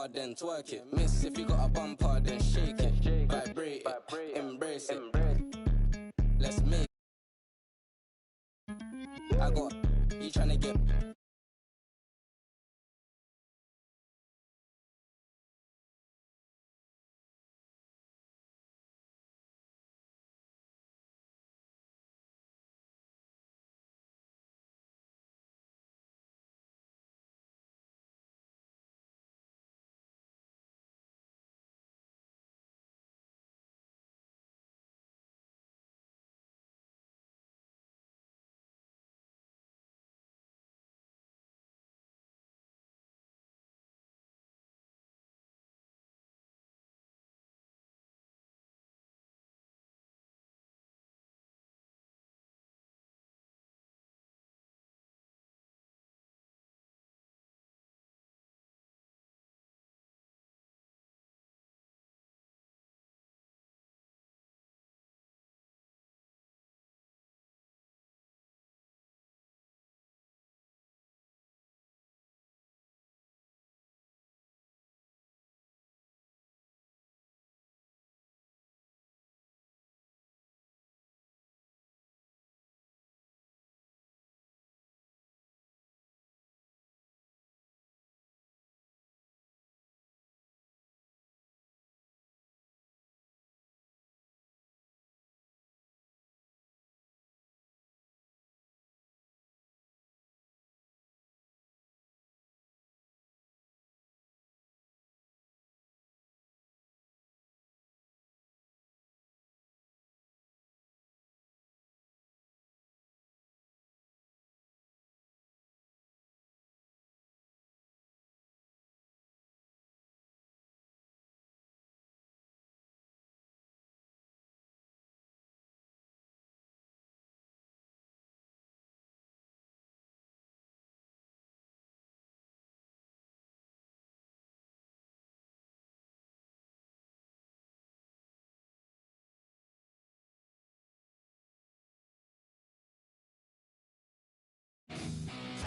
hard, then twerk it. Miss, if you got a bumper, then shake it. Vibrate it, embrace it. Let's make it. I got you tryna get.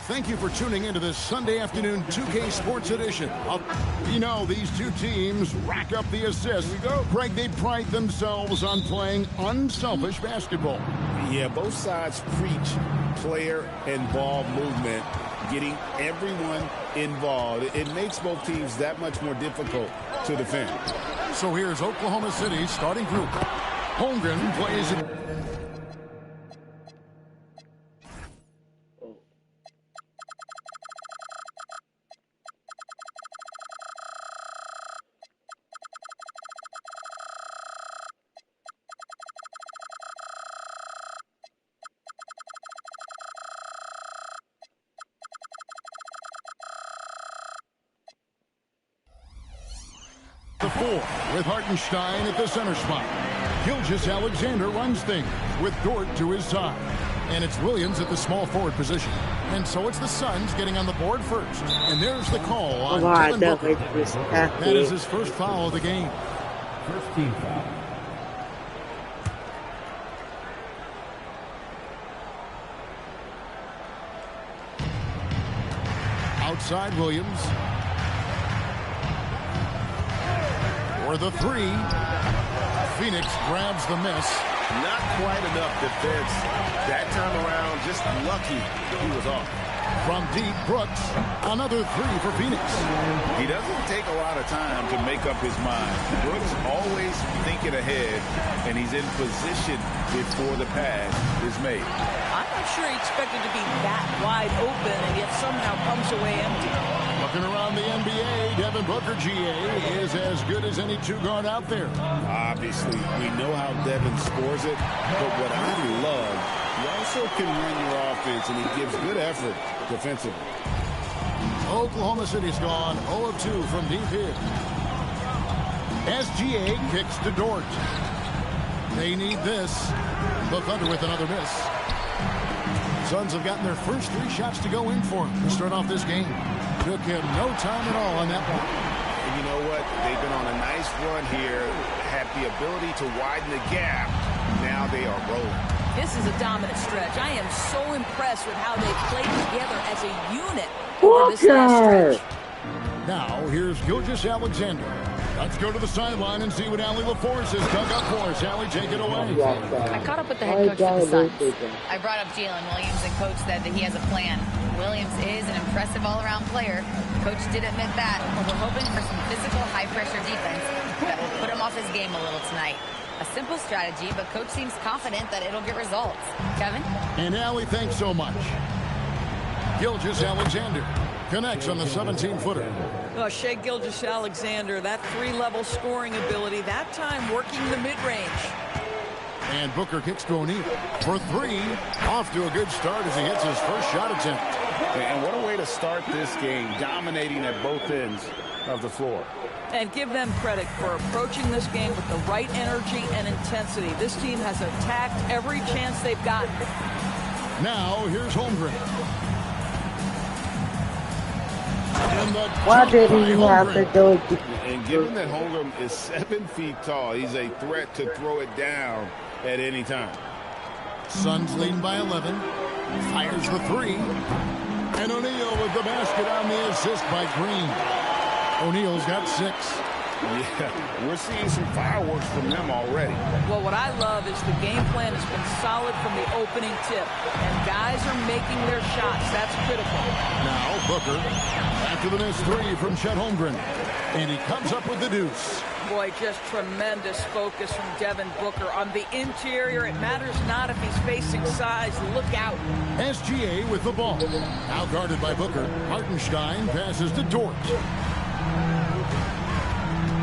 Thank you for tuning into this Sunday afternoon 2K Sports Edition. You know, these two teams rack up the assists. Greg, they pride themselves on playing unselfish basketball. Yeah, both sides preach player and ball movement, getting everyone involved. It makes both teams that much more difficult to defend. So here's Oklahoma City's starting group. Holmgren plays in... the 4 with Hartenstein at the center spot. Gilgeous Alexander runs things with Dort to his side. And it's Williams at the small forward position. And so it's the Suns getting on the board first. And there's the call on Devin Booker. That is his first foul of the game. First team foul. Outside Williams. For the 3. Phoenix grabs the miss. Not quite enough defense. That time around, just lucky he was off. From deep, Brooks. Another 3 for Phoenix. He doesn't take a lot of time to make up his mind. Brooks always thinking ahead, and he's in position before the pass is made. I'm not sure he expected to be that wide open, and yet somehow comes away empty. Looking around the NBA, Devin Booker, GA, is as good as any two-guard out there. Obviously, we know how Devin scores it, but what I love, he also can run your offense, and he gives good effort defensively. Oklahoma City's gone 0 of 2 from deep here. SGA kicks to Dort. They need this. The Thunder with another miss. Suns have gotten their first 3 shots to go in for him to start off this game. Took him no time at all on that one. And you know what? They've been on a nice run here, have the ability to widen the gap. Now they are rolling. This is a dominant stretch. I am so impressed with how they played together as a unit over this last stretch. Now, here's Gilgeous-Alexander. Let's go to the sideline and see what Allie LaForce has dug up for us. Allie, take it away. I caught up with the head coach for the Suns. I brought up Jalen Williams, and coach said that he has a plan. Williams is an impressive all-around player. Coach did admit that, but we're hoping for some physical, high-pressure defense that will put him off his game a little tonight. A simple strategy, but coach seems confident that it'll get results. Kevin? And Allie, thanks so much. Gilgeous-Alexander connects on the 17-footer. Oh, Shai Gilgeous-Alexander, that three-level scoring ability, that time working the mid-range. And Booker kicks to O'Neal for three. Off to a good start as he hits his first shot attempt. And what a way to start this game, dominating at both ends of the floor. And give them credit for approaching this game with the right energy and intensity. This team has attacked every chance they've gotten. Now, here's Holmgren. Why did he have to do it? And given that Holmgren is 7 feet tall, he's a threat to throw it down at any time. Suns leading by 11. Fires the three. And O'Neal with the basket on the assist by Green. O'Neal's got 6. Yeah, we're seeing some fireworks from them already. Well, what I love is the game plan has been solid from the opening tip. And guys are making their shots. That's critical. Now Booker after the missed three from Chet Holmgren. And he comes up with the deuce. Boy, just tremendous focus from Devin Booker. On the interior, it matters not if he's facing size. Look out. SGA with the ball. Now guarded by Booker. Hartenstein passes to Dort.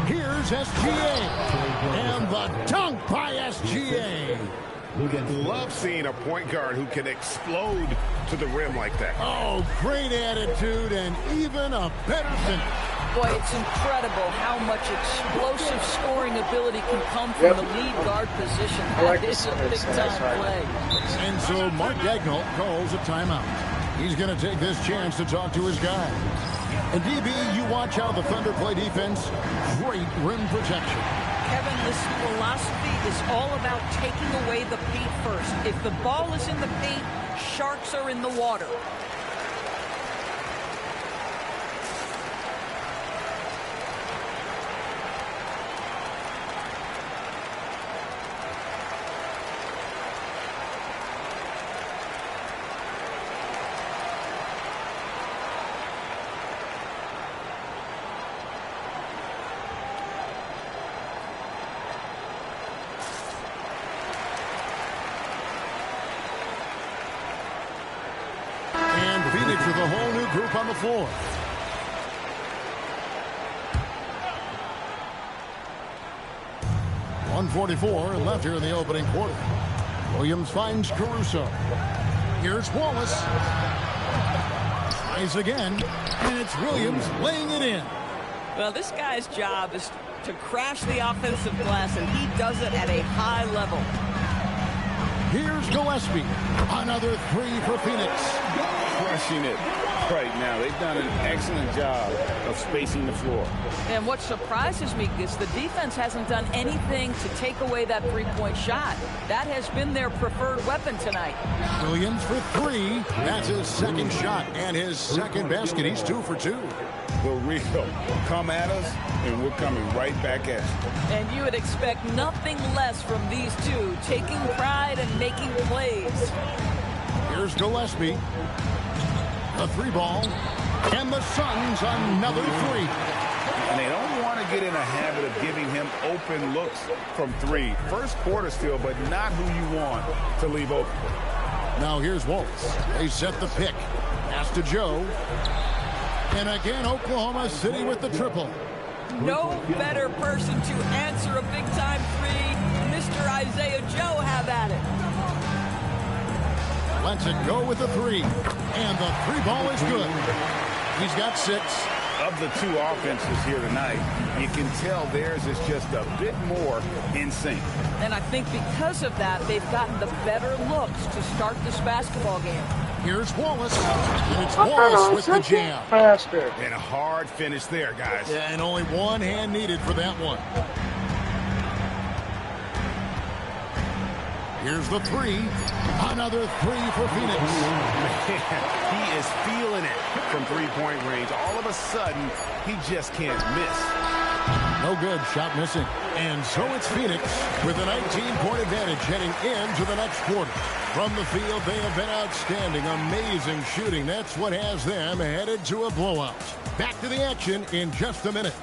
Here's SGA. And the dunk by SGA. Love seeing a point guard who can explode to the rim like that. Oh, great attitude and even a better finish. Boy, it's incredible how much explosive scoring ability can come from the lead guard position. That is a big-time play. And so Mark Dagnall calls a timeout. He's going to take this chance to talk to his guys. And DB, you watch how the Thunder play defense. Great rim protection. Kevin, this philosophy is all about taking away the paint first. If the ball is in the paint, sharks are in the water. Phoenix with a whole new group on the floor. .144 left here in the opening quarter. Williams finds Caruso. Here's Wallace. Tries again, and it's Williams laying it in. Well, this guy's job is to crash the offensive glass, and he does it at a high level. Here's Gillespie. Another three for Phoenix. Crushing it right now. They've done an excellent job of spacing the floor. And what surprises me is the defense hasn't done anything to take away that three-point shot. That has been their preferred weapon tonight. Williams for three. That's his second shot and his second basket. He's 2 for 2. The real come at us, and we're coming right back at you. And you would expect nothing less from these two, taking pride and making plays. Here's Gillespie. The three ball. And the Suns another three. And they don't want to get in a habit of giving him open looks from three. First quarter still, but not who you want to leave open. Now here's Wallace. They set the pick. Pass to Joe. And again, Oklahoma City with the triple. No better person to answer a big-time three. Mr. Isaiah Joe, have at it. Lets it go with the three. And the three ball is good. He's got 6. Of the two offenses here tonight, you can tell theirs is just a bit more in sync. And I think because of that, they've gotten the better looks to start this basketball game. Here's Wallace. And it's Wallace with the jam. And a hard finish there, guys. Yeah, and only one hand needed for that one. Here's the three. Another three for Phoenix. Man, he is feeling it from three-point range. All of a sudden, he just can't miss. No good. Shot missing. And so it's Phoenix with a 19-point advantage heading into the next quarter. From the field, they have been outstanding. Amazing shooting. That's what has them headed to a blowout. Back to the action in just a minute.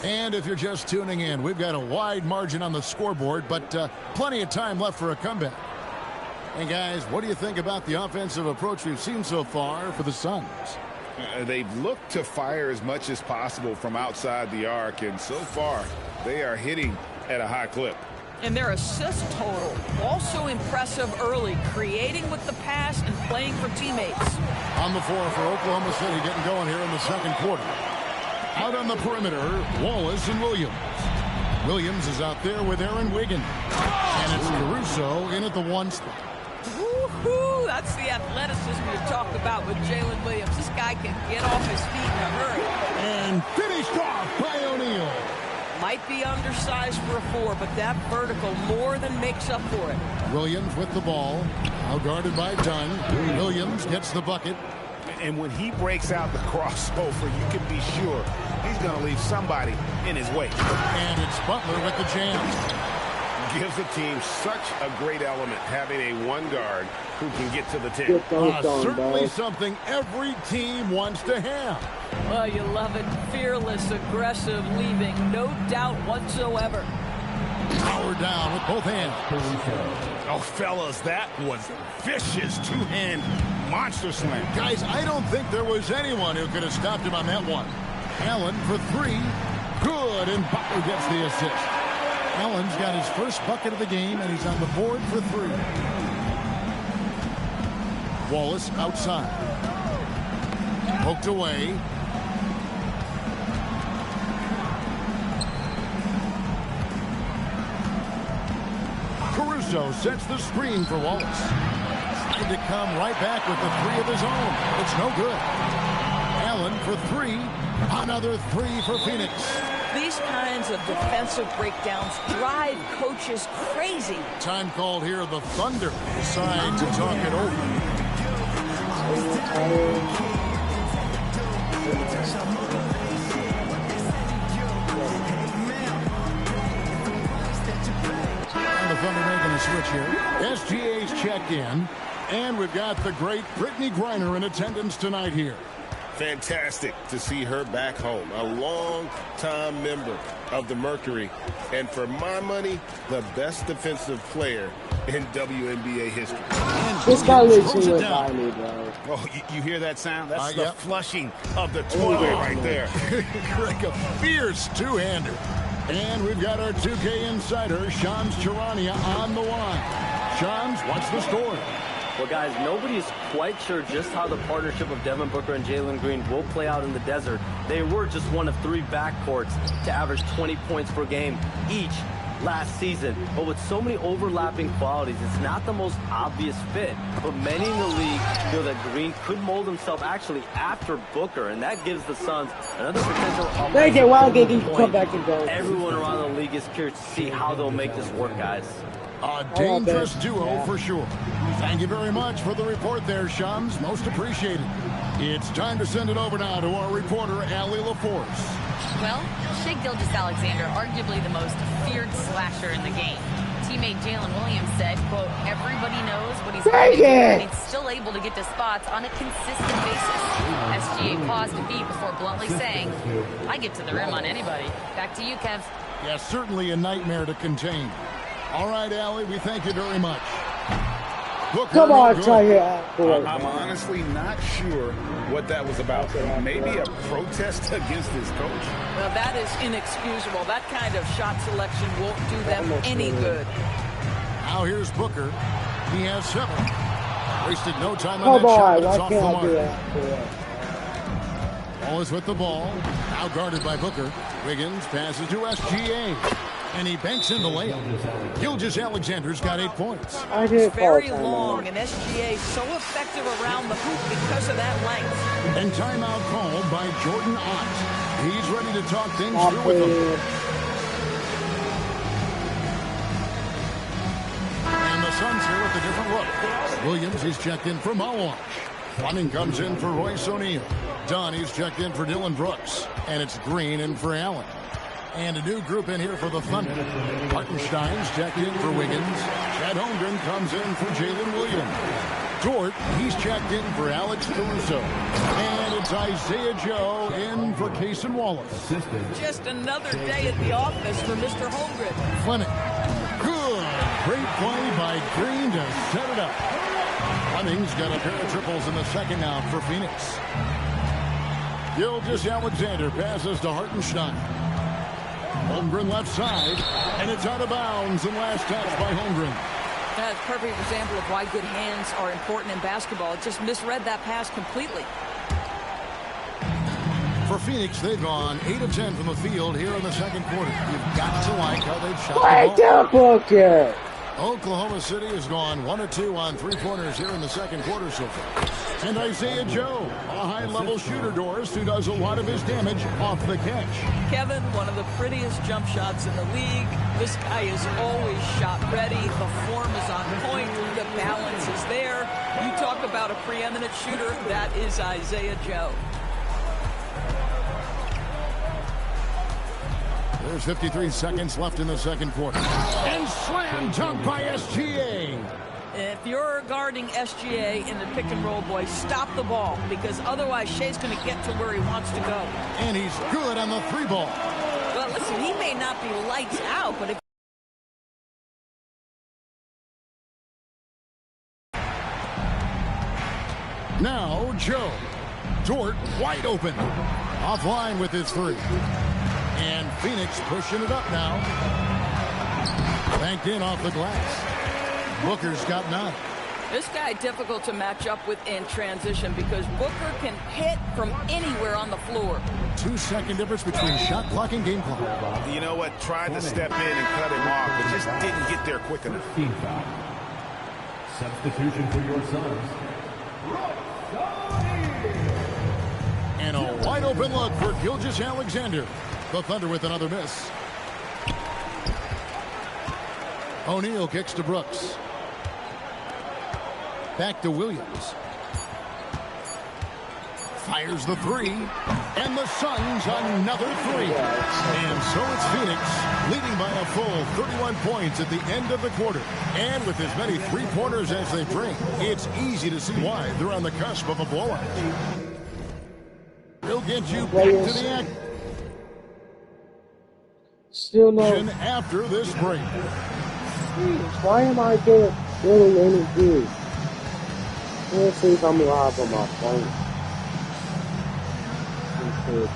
And if you're just tuning in, we've got a wide margin on the scoreboard, but plenty of time left for a comeback. And guys, what do you think about the offensive approach we've seen so far for the Suns? They've looked to fire as much as possible from outside the arc, and so far, they are hitting at a high clip. And their assist total, also impressive early, creating with the pass and playing for teammates. On the floor for Oklahoma City, getting going here in the second quarter. Out on the perimeter, Wallace and Williams. Williams is out there with Aaron Wiggins. And it's Caruso in at the one spot. Woohoo! That's the athleticism you talk about with Jalen Williams. This guy can get off his feet in a hurry. And finished off by O'Neal. Might be undersized for a four, but that vertical more than makes up for it. Williams with the ball. Now guarded by Dunn. Williams gets the bucket. And when he breaks out the crossover, you can be sure he's going to leave somebody in his way. And it's Butler with the jam. Gives the team such a great element having a one guard who can get to the 10. Certainly something every team wants to have. Well, you love it. Fearless, aggressive, leaving. No doubt whatsoever. Power down with both hands. Oh, fellas, that was vicious two-hand monster slam. Guys, I don't think there was anyone who could have stopped him on that one. Allen for three. Good, and Butler gets the assist. Allen's got his first bucket of the game, and he's on the board for three. Wallace outside. Poked away. Caruso sets the screen for Wallace. Trying to come right back with the three of his own. It's no good. Allen for three. Another three for Phoenix. These kinds of defensive breakdowns drive coaches crazy. Time called here. The Thunder decide to talk it over. And the Thunder making a switch here. SGA's checked in. And we've got the great Brittany Griner in attendance tonight here. Fantastic to see her back home. A long-time member of the Mercury. And for my money, the best defensive player in WNBA history. This guy lives in by me, bro. Oh, you hear that sound? That's the flushing of the toilet right there. Like a fierce two-hander. And we've got our 2K insider, Shams Charania, on the line. Shams, what's the story? Well, guys, nobody's quite sure just how the partnership of Devin Booker and Jalen Green will play out in the desert. They were just one of three backcourts to average 20 points per game each last season. But with so many overlapping qualities, it's not the most obvious fit. But many in the league feel that Green could mold himself actually after Booker, and that gives the Suns another potential come back and go. Everyone around the league is curious to see how they'll make this work, guys. A dangerous duo for sure. Thank you very much for the report there, Shams. Most appreciated. It's time to send it over now to our reporter, Allie LaForce. Well, Shai Gilgeous-Alexander, arguably the most feared slasher in the game. Teammate Jalen Williams said, quote, everybody knows what he's going to do, and he's still able to get to spots on a consistent basis. SGA paused a beat before bluntly saying, I get to the rim on anybody. Back to you, Kev. Yeah, certainly a nightmare to contain. All right, Allie, we thank you very much. Come on, try your ass. I'm honestly not sure what that was about. Maybe a protest against his coach. Well, that is inexcusable. That kind of shot selection won't do them any good. Now here's Booker. He has 7. Wasted no time on that shot, but it's off the mark. Wallace with the ball. Now guarded by Booker. Wiggins passes to SGA. And he banks in the layup. Gilgeous-Alexander's got 8 points. It's very long, and SGA so effective around the hoop because of that length. And timeout called by Jordan Ott. He's ready to talk things through with them. And the Suns here with a different look. Williams, he's checked in for Mawash. Fleming comes in for Royce O'Neal. Dunn, he's checked in for Dylan Brooks. And it's Green in for Allen. And a new group in here for the Thunder. Hartenstein's checked in for Wiggins. Chad Holmgren comes in for Jalen Williams. Dort, he's checked in for Alex Caruso. And it's Isaiah Joe in for Cason Wallace. Just another day at the office for Mr. Holmgren. Fleming. Good. Great play by Green to set it up. Fleming's got a pair of triples in the second now for Phoenix. Gilgeous-Alexander passes to Hartenstein. Holmgren left side, and it's out of bounds, and last touch by Holmgren. That's a perfect example of why good hands are important in basketball. It just misread that pass completely. For Phoenix, they've gone 8 of 10 from the field here in the second quarter. You've got to like how they've shot the ball. Oklahoma City has gone 1 of 2 on 3-pointers here in the second quarter so far. And Isaiah Joe, a high-level shooter, Doris, who does a lot of his damage off the catch. Kevin, one of the prettiest jump shots in the league. This guy is always shot ready. The form is on point. The balance is there. You talk about a preeminent shooter, that is Isaiah Joe. There's 53 seconds left in the second quarter. And slam dunk by SGA. If you're guarding SGA in the pick and roll, boy, stop the ball, because otherwise Shea's going to get to where he wants to go. And he's good on the 3-ball. Well, listen, he may not be lights out, but if now Joe. Dort wide open. Offline with his 3. And Phoenix pushing it up now. Banked in off the glass. Booker's got 9. This guy difficult to match up with in transition because Booker can hit from anywhere on the floor. 2-second difference between shot clock and game clock. You know what? Tried to step in and cut him off, but just didn't get there quick enough. Substitution for your Suns. And a wide open look for Gilgeous-Alexander. The Thunder with another miss. O'Neal kicks to Brooks. Back to Williams. Fires the 3. And the Suns another 3. And so it's Phoenix leading by a full 31 points at the end of the quarter. And with as many 3-pointers as they bring, it's easy to see why they're on the cusp of a blowout. We'll get you back to the act. Still no. After this break. Why am I getting really any views? Let's see if I'm live on my phone. Okay.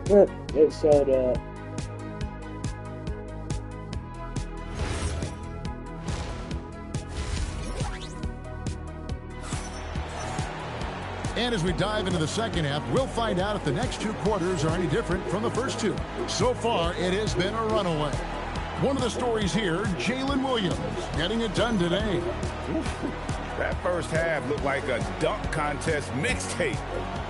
But it showed up. And as we dive into the second half, we'll find out if the next 2 quarters are any different from the first 2. So far, it has been a runaway. One of the stories here, Jalen Williams getting it done today. That first half looked like a dunk contest mixtape.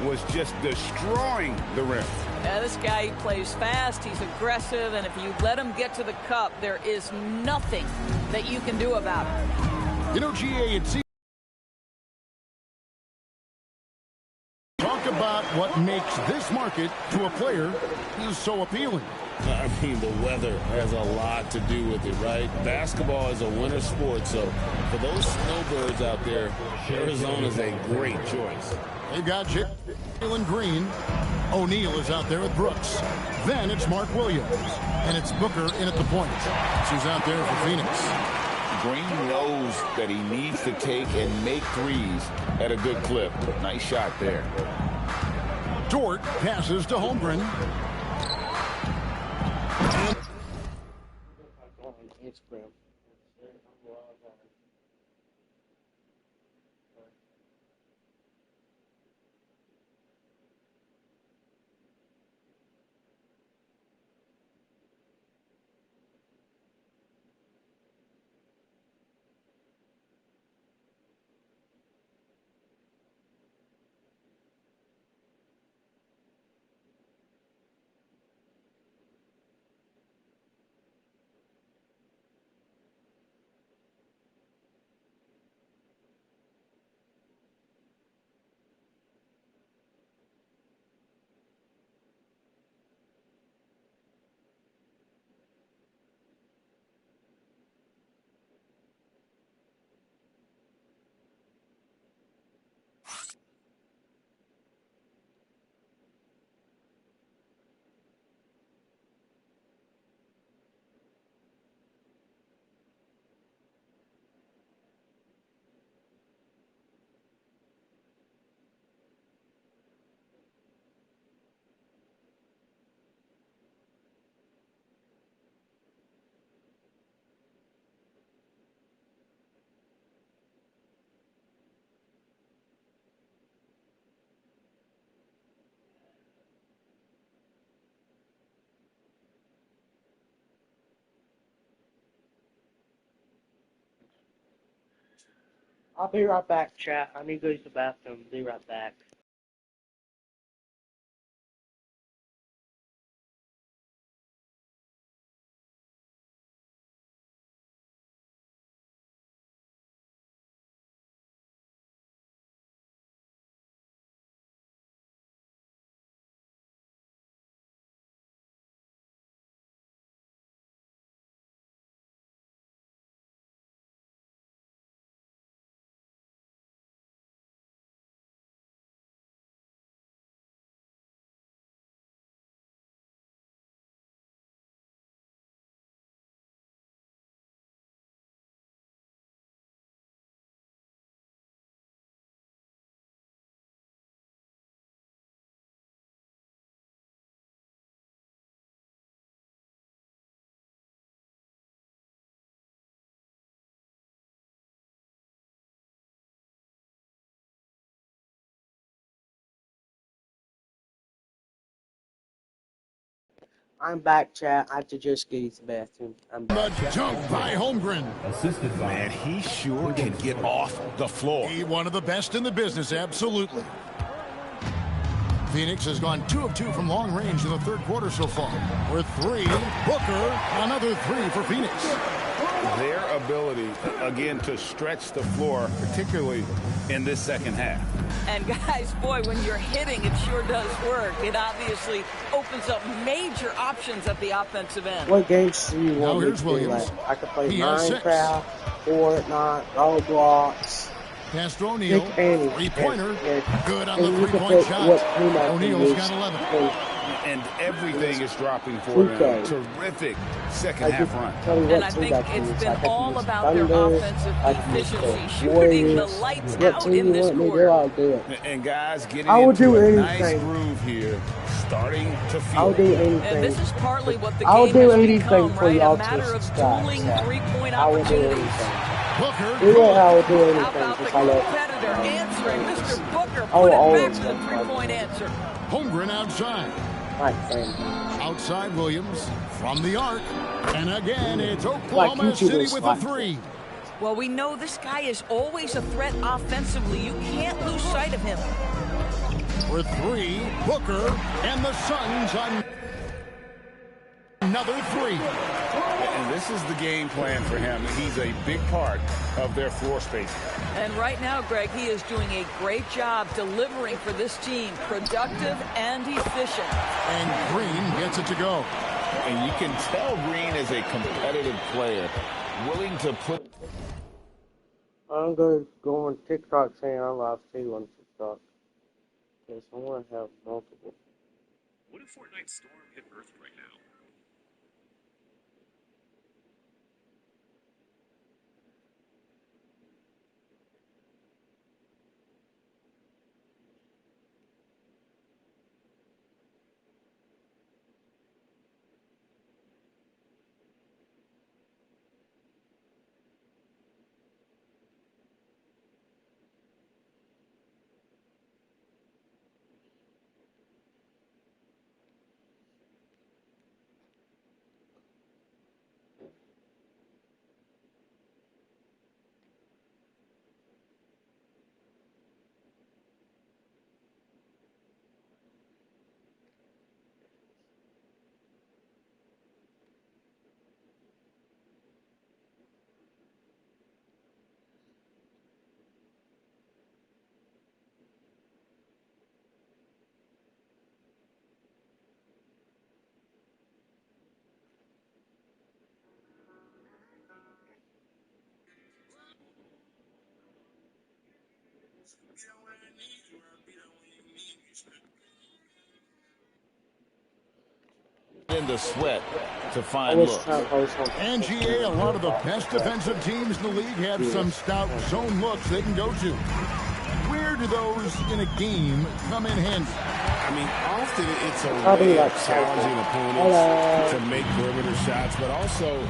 Was just destroying the rim. Yeah, this guy, he plays fast, he's aggressive, and if you let him get to the cup, there is nothing that you can do about it. You know, GA, it seems. Talk about what makes this market to a player is so appealing. I mean, the weather has a lot to do with it, right? Basketball is a winter sport, so for those snowbirds out there, Arizona is a great choice. They've got Jalen Green. O'Neal is out there with Brooks. Then it's Mark Williams. And it's Booker in at the point. She's out there for Phoenix. Green knows that he needs to take and make threes at a good clip. Nice shot there. Dort passes to Holmgren. I'll be right back, chat. I need to go to the bathroom. Be right back. I'm back, chat. I have to just go to the bathroom. I'm back. The dunk by Holmgren. Assisted by Man, he sure can get off the floor. He one of the best in the business, absolutely. Phoenix has gone 2 of 2 from long range in the third quarter so far. With 3, Booker, another 3 for Phoenix. Their ability, again, to stretch the floor, particularly in this second half. And guys, boy, when you're hitting, it sure does work. It obviously opens up major options at the offensive end. What games do you want me to play? Williams. I could play He has 6. Minecraft, Fortnite, Roblox. Pass to O'Neal. Three-pointer. Good on the And you can three-point put shot. what team I can O'Neal's use. got 11. And everything is dropping for them. Terrific second half run. And I think it's been all about their offensive efficiency, shooting the lights out in this quarter. And guys getting into a nice groove here, starting to feel. I'll do anything. And this is partly what the I'll game do has anything become, for right? y'all A matter to of subscribe. dueling three-point I will do opportunities. anything. Booker. You know how I will do How anything about the if I let. competitor answering? Mr. Booker I will put it back always to the have three-point answer. Holmgren outside. My friend. Outside Williams from the arc. And again, it's Like Oklahoma City YouTubers with a like 3. Well, we know this guy is always a threat offensively. You can't lose sight of him. For 3, Booker, and the Suns on another 3. And this is the game plan for him. He's a big part of their floor space. And right now, Greg, he is doing a great job delivering for this team. Productive and efficient. And Green gets it to go. And you can tell Green is a competitive player, willing to put. I'm going to go on TikTok saying I love too on TikTok. Because I want to have multiple. What if Fortnite Storm hit Earth right now? In the sweat to find looks. And GA, a lot of the best defensive teams in the league have some stout zone looks they can go to. Where do those in a game come in handy? I mean, often it's a way of challenging opponents to make perimeter shots, but also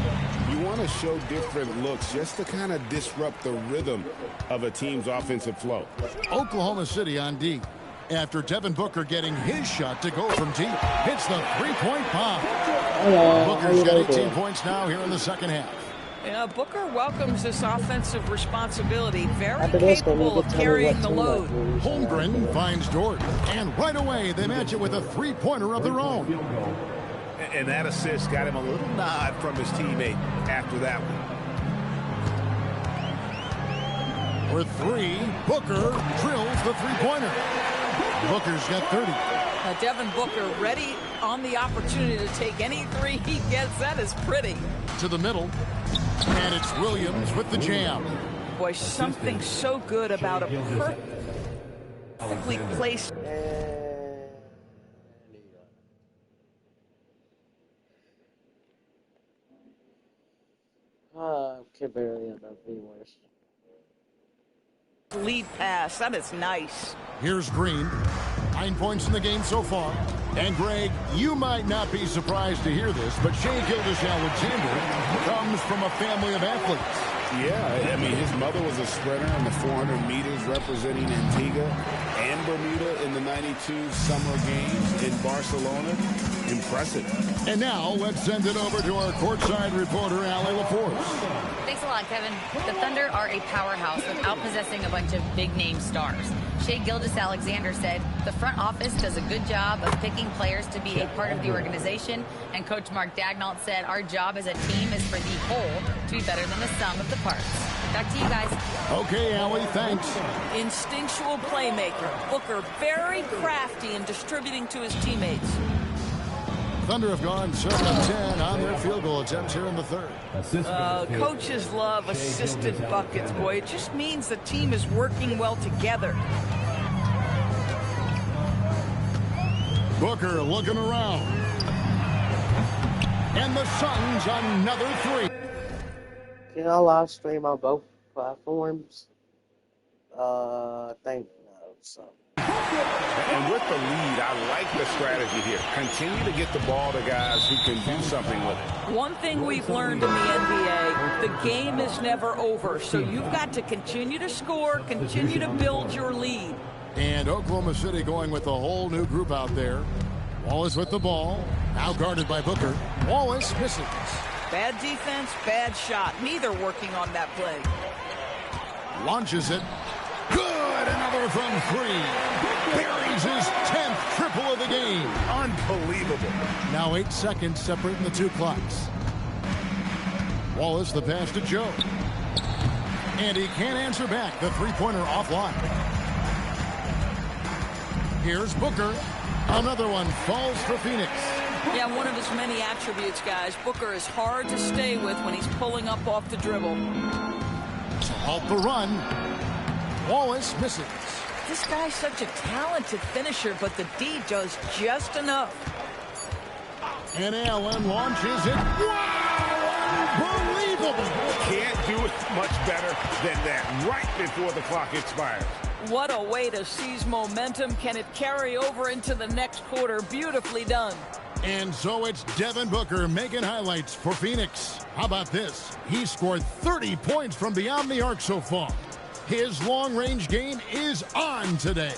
you want to show different looks just to kind of disrupt the rhythm of a team's offensive flow. Oklahoma City on D. After Devin Booker getting his shot to go from deep, hits the three-point bomb. Booker's got 18 points now here in the second half. Yeah, Booker welcomes this offensive responsibility. Very capable of carrying the load. Holmgren finds Dort, and right away they match it with a three-pointer of their own. And that assist got him a little nod from his teammate after that one. For three, Booker drills the three-pointer. Booker's got 30. Devin Booker ready on the opportunity to take any three he gets. That is pretty. To the middle, and it's Williams with the jam. Boy, something so good about a perfectly placed. Could barely end up being worse. Lead pass. That is nice. Here's Green. 9 points in the game so far. And Greg, you might not be surprised to hear this, but Shai Gilgeous-Alexander comes from a family of athletes. Yeah, I mean, his mother was a sprinter in the 400 meters representing Antigua and Bermuda in the 92 Summer Games in Barcelona. Impressive. And now let's send it over to our courtside reporter, Allie LaForce. Thanks a lot, Kevin. The Thunder are a powerhouse without possessing a bunch of big-name stars. Shai Gilgeous-Alexander said, the front office does a good job of picking players to be a part of the organization, and Coach Mark Daigneault said, our job as a team is for the whole to be better than the sum of the parts. Back to you guys. Okay, Allie, thanks. Instinctual playmaker. Booker very crafty in distributing to his teammates. Thunder have gone 7 of 10 on their field goal attempts here in the third. Coaches love assisted buckets, boy. It just means the team is working well together. Booker looking around. And the Suns another three. Can I live stream on both platforms? Thank you. So. And with the lead, I like the strategy here. Continue to get the ball to guys who can do something with it. One thing we've learned in the NBA, the game is never over. So you've got to continue to score, continue to build your lead. And Oklahoma City going with a whole new group out there. Wallace with the ball, now guarded by Booker. Wallace misses. Bad defense, bad shot. Neither working on that play. Launches it. Good, another from three. Buries his 10th triple of the game. Unbelievable. Now 8 seconds separating the two clocks. Wallace the pass to Joe. And he can't answer back. The three-pointer offline. Here's Booker. Another one falls for Phoenix. Yeah, one of his many attributes, guys. Booker is hard to stay with when he's pulling up off the dribble. To halt the run. Wallace misses. This guy's such a talented finisher, but the D does just enough. And Allen launches it. Wow! Unbelievable! Can't do it much better than that right before the clock expires. What a way to seize momentum. Can it carry over into the next quarter? Beautifully done. And so it's Devin Booker making highlights for Phoenix. How about this? He scored 30 points from beyond the arc so far. His long-range game is on today.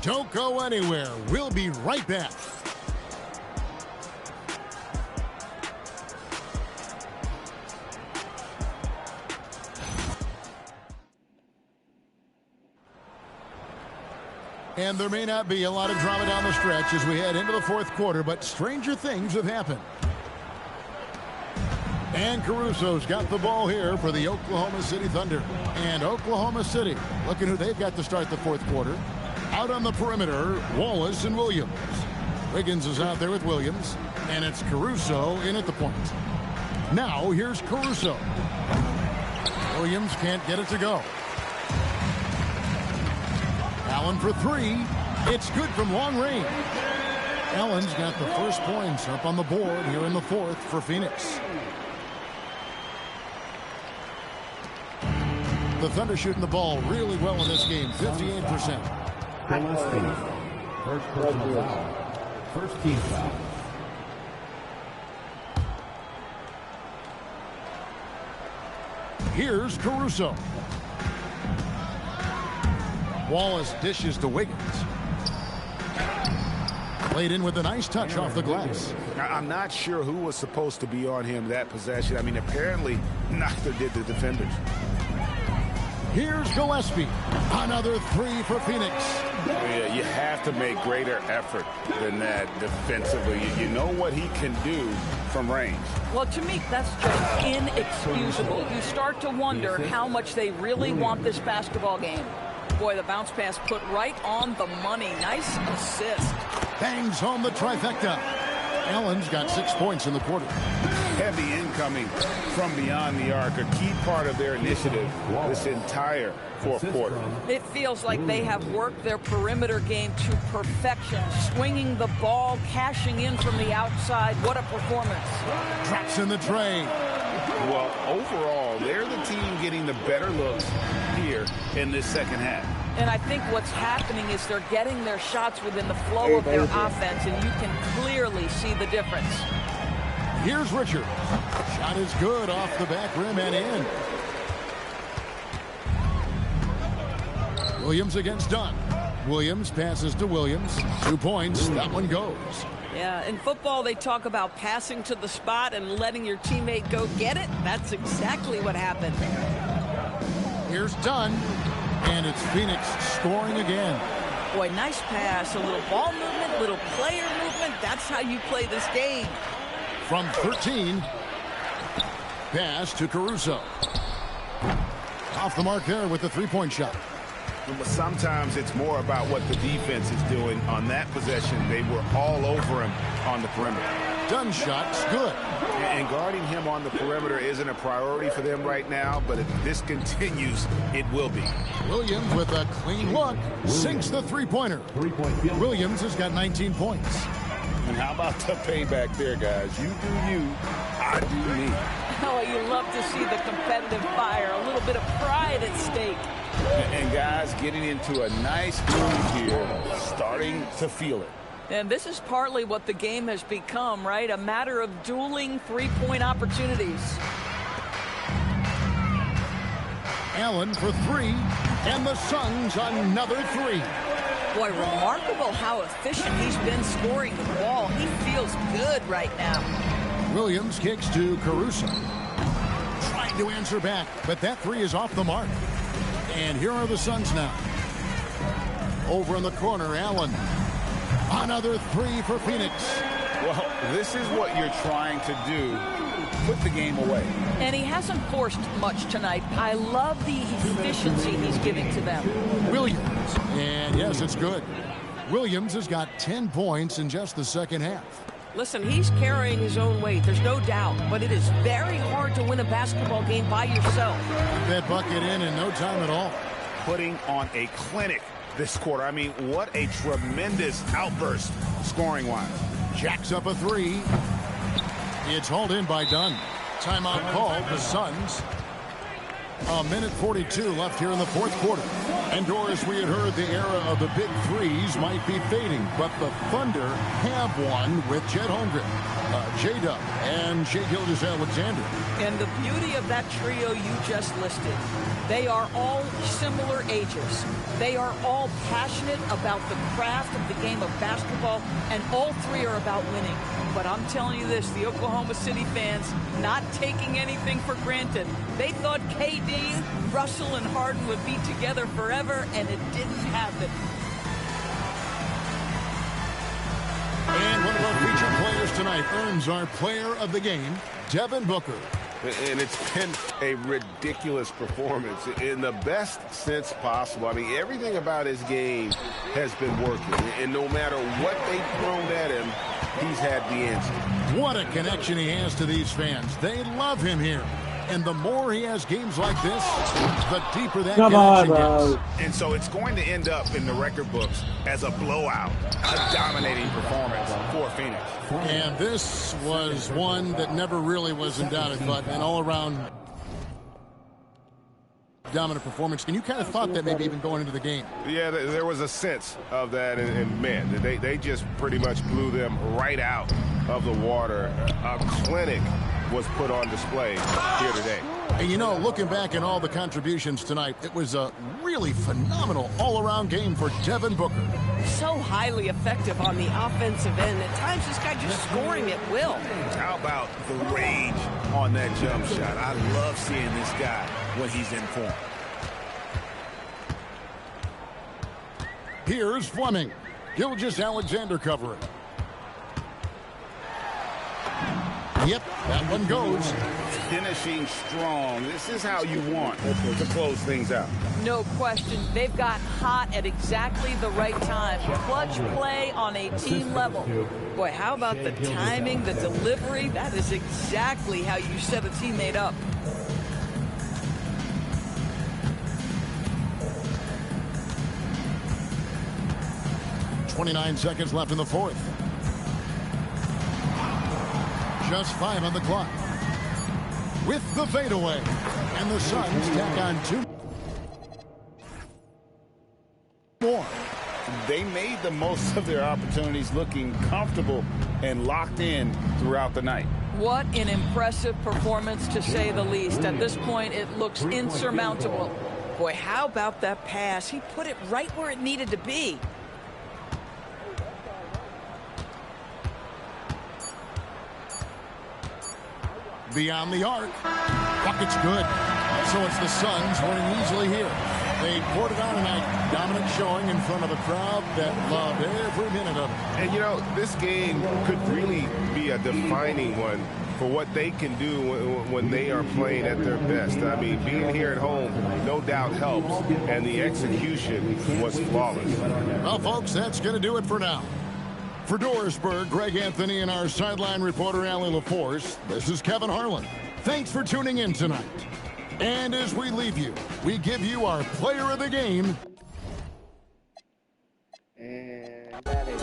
Don't go anywhere. We'll be right back. And there may not be a lot of drama down the stretch as we head into the fourth quarter, but stranger things have happened. And Caruso's got the ball here for the Oklahoma City Thunder. And Oklahoma City, looking who they've got to start the fourth quarter. Out on the perimeter, Wallace and Williams. Wiggins is out there with Williams, and it's Caruso in at the point. Now here's Caruso. Williams can't get it to go. Allen for three. It's good from long range. Allen's got the first points up on the board here in the fourth for Phoenix. The Thunder shooting the ball really well in this game, 58%. First personal foul. First team foul. Here's Caruso. Wallace dishes to Wiggins. Played in with a nice touch off the glass. I'm not sure who was supposed to be on him that possession. I mean, apparently neither did the defenders. Here's Gillespie. Another three for Phoenix. Yeah, you have to make greater effort than that defensively. You know what he can do from range. Well, to me, that's just inexcusable. You start to wonder how much they really want this basketball game. Boy, the bounce pass put right on the money. Nice assist. Bangs home the trifecta. Allen's got 6 points in the quarter. Heavy incoming from beyond the arc, a key part of their initiative this entire fourth quarter. It feels like they have worked their perimeter game to perfection, swinging the ball, cashing in from the outside. What a performance. Drops in the tray. Well, overall, they're the team getting the better looks here in this second half. And I think what's happening is they're getting their shots within the flow of their offense, and you can clearly see the difference. Here's Richard. Shot is good off the back rim and in. Williams against Dunn. Williams passes to Williams. 2 points. That one goes. Yeah, in football, they talk about passing to the spot and letting your teammate go get it. That's exactly what happened. Here's Dunn. And it's Phoenix scoring again. Boy, nice pass. A little ball movement, little player movement. That's how you play this game. From 13. Pass to Caruso. Off the mark there with the three-point shot. But sometimes it's more about what the defense is doing. On that possession, they were all over him on the perimeter. Dunn shot's good. And guarding him on the perimeter isn't a priority for them right now, but if this continues, it will be. Williams with a clean look sinks the three-pointer. Williams has got 19 points. And how about the payback there, guys? You do you, I do me. Oh, you love to see the competitive fire, a little bit of pride at stake. And guys getting into a nice groove here, starting to feel it. And this is partly what the game has become, right? A matter of dueling three-point opportunities. Allen for three, and the Suns another three. Boy, remarkable how efficient he's been scoring the ball. He feels good right now. Williams kicks to Caruso. Trying to answer back, but that three is off the mark. And here are the Suns now. Over in the corner, Allen. Another three for Phoenix. Well, this is what you're trying to do. Put the game away. And he hasn't forced much tonight. I love the efficiency he's giving to them. Williams. And yes, it's good. Williams has got 10 points in just the second half. Listen, he's carrying his own weight. There's no doubt. But it is very hard to win a basketball game by yourself. Put that bucket in no time at all. Putting on a clinic this quarter. I mean, what a tremendous outburst scoring-wise. Jacks up a three. It's hauled in by Dunn. Timeout called, the Suns. A minute 42 left here in the fourth quarter. And Doris, we had heard the era of the big threes might be fading, but the Thunder have one with Chet Holmgren, J-Dub, and Shai Gilgeous-Alexander. And the beauty of that trio you just listed, they are all similar ages. They are all passionate about the craft of the game of basketball, and all three are about winning. But I'm telling you this, the Oklahoma City fans not taking anything for granted. They thought KD, Russell, and Harden would be together forever, and it didn't happen. And one of our featured players tonight earns our player of the game, Devin Booker. And it's been a ridiculous performance in the best sense possible. I mean, everything about his game has been working. And no matter what they've thrown at him, he's had the answer. What a connection he has to these fans. They love him here. And the more he has games like this, the deeper that connection gets. And so it's going to end up in the record books as a blowout, a dominating performance for Phoenix. And this was one that never really was in doubt, but an all-around dominant performance. And you kind of thought that maybe even going into the game. Yeah, there was a sense of that, and man, they just pretty much blew them right out of the water. A clinic was put on display here today. And you know, looking back at all the contributions tonight, it was a really phenomenal all-around game for Devin Booker. So highly effective on the offensive end. At times, this guy just scoring at will. How about the range on that jump shot? I love seeing this guy when he's in form. Here's Fleming. Gilgeous-Alexander covering. Yep, that one goes. Finishing strong. This is how you want to close things out. No question. They've got hot at exactly the right time. Clutch play on a team level. Boy, how about the timing, the delivery? That is exactly how you set a teammate up. .29 seconds left in the fourth. Just 5 on the clock. With the fadeaway. And the Suns tack on 2 more. They made the most of their opportunities, looking comfortable and locked in throughout the night. What an impressive performance, to say the least. At this point, it looks insurmountable. Boy, how about that pass? He put it right where it needed to be. Beyond the arc. Bucket's good. So it's the Suns winning easily here. They poured it on tonight. Dominant showing in front of a crowd that loved every minute of it. And, you know, this game could really be a defining one for what they can do when they are playing at their best. I mean, being here at home, no doubt helps, and the execution was flawless. Well, folks, that's going to do it for now. For Dorisburg, Greg Anthony, and our sideline reporter, Allie LaForce, this is Kevin Harlan. Thanks for tuning in tonight. And as we leave you, we give you our player of the game. And that is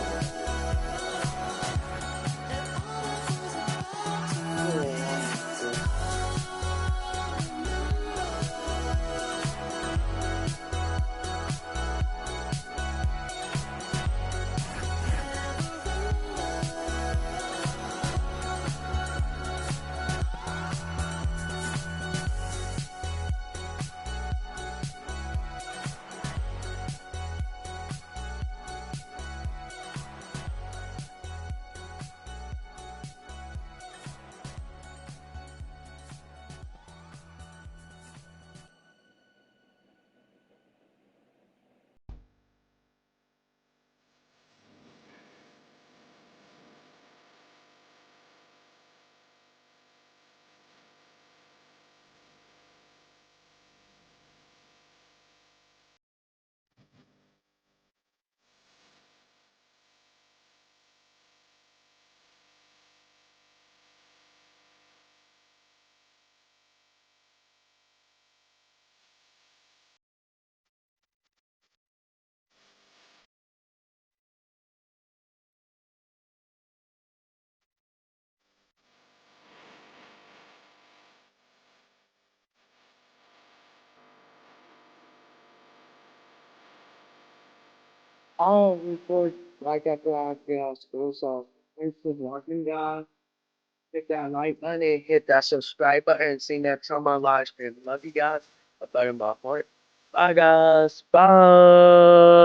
I'll record like after I get out of school. So thanks for watching, guys. Hit that like button, hit that subscribe button, and see you next time on live stream. Love you guys. A button my heart. Bye, guys. Bye.